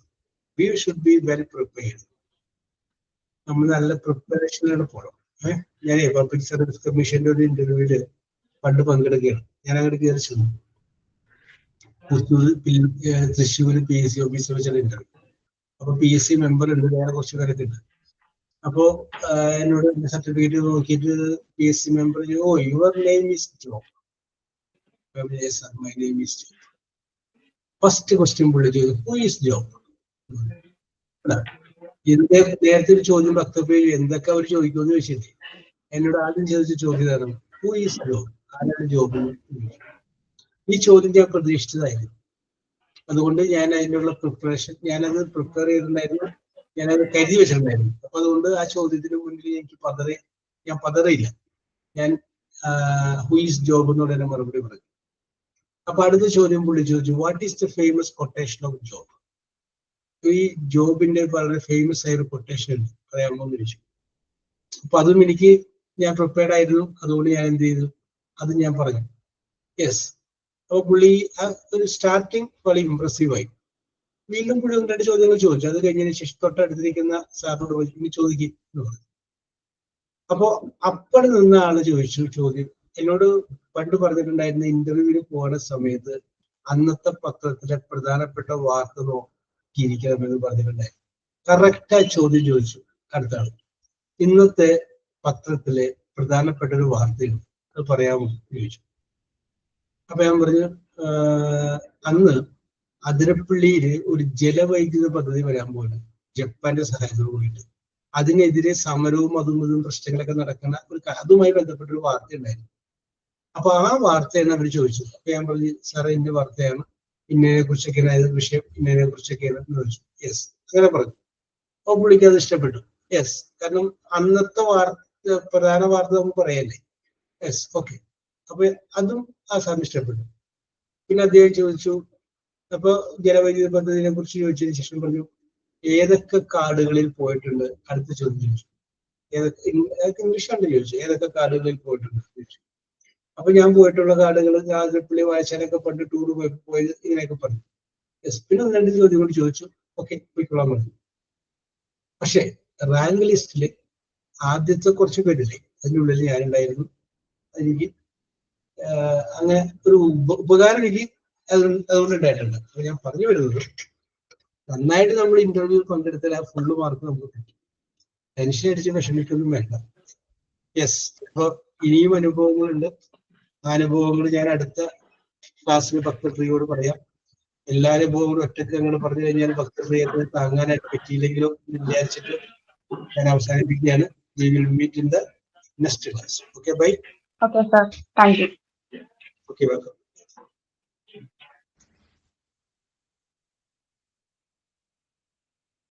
we should be well prepared. നമ്മൾ നല്ല പ്രിപ്പറേഷനിലാണ് പോകണം. ഞാനേ പബ്ലിക് സർവീസ് കമ്മീഷന്റെ ഒരു ഇന്റർവ്യൂവില് പണ്ട് പങ്കെടുക്കുകയാണ്. ഞാൻ അങ്ങോട്ട് കയറി ചെന്നു. തൃശ്ശൂർ PSC ഓഫീസിൽ വെച്ചാണ് ഇന്റർവ്യൂ. അപ്പൊ PSC മെമ്പർ ഉണ്ട്, വേറെ കുറച്ച് പേരൊക്കെ ഉണ്ട്. അപ്പോ എന്നോട് സർട്ടിഫിക്കറ്റ് നോക്കിയിട്ട് PSC member, oh your name is Job. My name is Job. First question പുള്ളി ചോദിച്ചു, ഹു ഈസ് ജോബ്? നേരത്തെ ഒരു ചോദ്യം ഭക്തപ്രിയ എന്തൊക്കെ അവർ ചോദിക്കുമെന്ന് ചോദിച്ചില്ലേ, എന്നോട് ആദ്യം ചോദിച്ച ചോദ്യമാണ് ഹു ഈസ് ജോബ്, ആരാണ് ജോബ്? ഈ ചോദ്യം ഞാൻ പ്രതീക്ഷിച്ചതായിരുന്നു. അതുകൊണ്ട് ഞാൻ അതിനുള്ള പ്രിപ്പറേഷൻ, ഞാനത് പ്രിപ്പയർ ചെയ്തിട്ടുണ്ടായിരുന്നു, ഞാനത് കരുതി വെച്ചിട്ടുണ്ടായിരുന്നു. അപ്പൊ അതുകൊണ്ട് ആ ചോദ്യത്തിന് മുന്നിൽ എനിക്ക് ഞാൻ പതറിയില്ല. ഞാൻ ഹു ഈസ് ജോബ് എന്നുള്ള തന്നെ മറുപടി പറഞ്ഞു. അപ്പൊ അടുത്ത ചോദ്യം പുള്ളി ചോദിച്ചു, what is the famous quotation of job? ഈ ജോബിന്റെ വളരെ ഫേമസ് ആയ ഒരു കൊട്ടേഷൻ പറയാമോ എന്ന് ചോദിച്ചു. അപ്പൊ അതും ഞാൻ പ്രിപ്പയർഡ് ആയിരുന്നു. അതുകൊണ്ട് ഞാൻ എന്ത് ചെയ്തു, അത് ഞാൻ പറഞ്ഞു. യെസ്. അപ്പൊ പുള്ളി ഒരു സ്റ്റാർട്ടിങ് വളരെ ഇംപ്രസീവ് ആയി. വീണ്ടും പുള്ളി 2 ചോദ്യങ്ങൾ ചോദിച്ചു. അത് കഴിഞ്ഞതിന് ശേഷം തൊട്ടടുത്തിരിക്കുന്ന സാറിനോട് ഇനി ചോദിക്കും എന്ന് പറഞ്ഞു. അപ്പോ അപ്പടെ നിന്ന ആള് ചോദിച്ചു ചോദ്യം, എന്നോട് പണ്ട് പറഞ്ഞിട്ടുണ്ടായിരുന്ന ഇന്റർവ്യൂവിന് പോകുന്ന സമയത്ത് അന്നത്തെ പത്രത്തിലെ പ്രധാനപ്പെട്ട വാർത്ത നോക്കിയിരിക്കണമെന്ന് പറഞ്ഞിട്ടുണ്ടായിരുന്നു. കറക്റ്റാ ചോദ്യം ചോദിച്ചു അടുത്ത ആള്. ഇന്നത്തെ പത്രത്തിലെ പ്രധാനപ്പെട്ട ഒരു വാർത്തയുണ്ട്, അത് പറയാമോ ചോദിച്ചു. അപ്പൊ ഞാൻ പറഞ്ഞു, അന്ന് അതിരപ്പള്ളിയില് ഒരു ജലവൈദ്യുത പദ്ധതി വരാൻ പോവാണ്, ജപ്പാന്റെ സഹായത്തോട് കൂടിയിട്ട്. അതിനെതിരെ സമരവും അതും പ്രശ്നങ്ങളൊക്കെ നടക്കുന്ന അതുമായി ബന്ധപ്പെട്ട ഒരു വാർത്ത ഉണ്ടായിരുന്നു. അപ്പൊ ആ വാർത്തയാണ് അവർ ചോദിച്ചത്. അപ്പൊ ഞാൻ പറഞ്ഞു, സാറേ ഇന്ന വാർത്തയാണ്, ഇന്നതിനെ കുറിച്ചൊക്കെയാണ് വിഷയം, ഇന്നതിനെ കുറിച്ചൊക്കെയാണ് എന്ന് ചോദിച്ചു. യെസ്, അങ്ങനെ പറഞ്ഞു. അപ്പൊ പുള്ളിക്ക് അത് ഇഷ്ടപ്പെട്ടു. യെസ്, കാരണം അന്നത്തെ പ്രധാന വാർത്ത നമുക്ക് പറയല്ലേ. Yes, okay. അപ്പൊ അതും ആ സാറിന് ഇഷ്ടപ്പെട്ടു. പിന്നെ അദ്ദേഹം ചോദിച്ചു, അപ്പൊ ജലവൈദ്യുത പദ്ധതിനെ കുറിച്ച് ചോദിച്ചതിന് ശേഷം പറഞ്ഞു, ഏതൊക്കെ കാടുകളിൽ പോയിട്ടുണ്ട്? അടുത്ത ചോദ്യം ചോദിച്ചു. ഇംഗ്ലീഷാണ് ചോദിച്ചു, ഏതൊക്കെ കാടുകളിൽ പോയിട്ടുണ്ട് ചോദിച്ചു. അപ്പൊ ഞാൻ പോയിട്ടുള്ള കാടുകൾ, ആതിരപ്പള്ളി വായശാലൊക്കെ പണ്ട് ടൂർ പോയത്, ഇങ്ങനെയൊക്കെ പറഞ്ഞു. യെസ്. പിന്നെ 2 ചോദ്യം കൂടി ചോദിച്ചു. ഓക്കെ, പോയിക്കൊള്ളാൻ പറഞ്ഞു. പക്ഷെ റാങ്ക് ലിസ്റ്റില് ആദ്യത്തെ കുറച്ച് പേരില്ലേ, അതിനുള്ളിൽ ഞാനുണ്ടായിരുന്നു. എനിക്ക് അങ്ങനെ ഒരു ഉപകാരം എനിക്ക് അതുകൊണ്ട് ഉണ്ടായിട്ടുണ്ട്. അപ്പൊ ഞാൻ പറഞ്ഞു വരുന്നത്, നന്നായിട്ട് നമ്മൾ ഇന്റർവ്യൂ പങ്കെടുത്താൽ ആ ഫുള്ള് മാർക്ക് നമുക്ക് കിട്ടും. ടെൻഷൻ അടിച്ച് വിഷമിക്കൊന്നും വേണ്ട. യെസ്. അപ്പൊ ഇനിയും അനുഭവങ്ങളുണ്ട്. ആ അനുഭവങ്ങൾ ഞാൻ അടുത്ത ക്ലാസ്സിൽ ഭക്തപ്രിയോട് പറയാം. എല്ലാ അനുഭവങ്ങളും ഒറ്റയ്ക്ക് അങ്ങനെ പറഞ്ഞു കഴിഞ്ഞാൽ ഭക്തപ്രിയത്തിന് താങ്ങാനായിട്ട് പറ്റിയില്ലെങ്കിലും വിചാരിച്ചിട്ട് ഞാൻ അവസാനിപ്പിക്കുകയാണ്. We will meet in the next class. Okay, bye. Okay, sir. Thank you. Okay, welcome.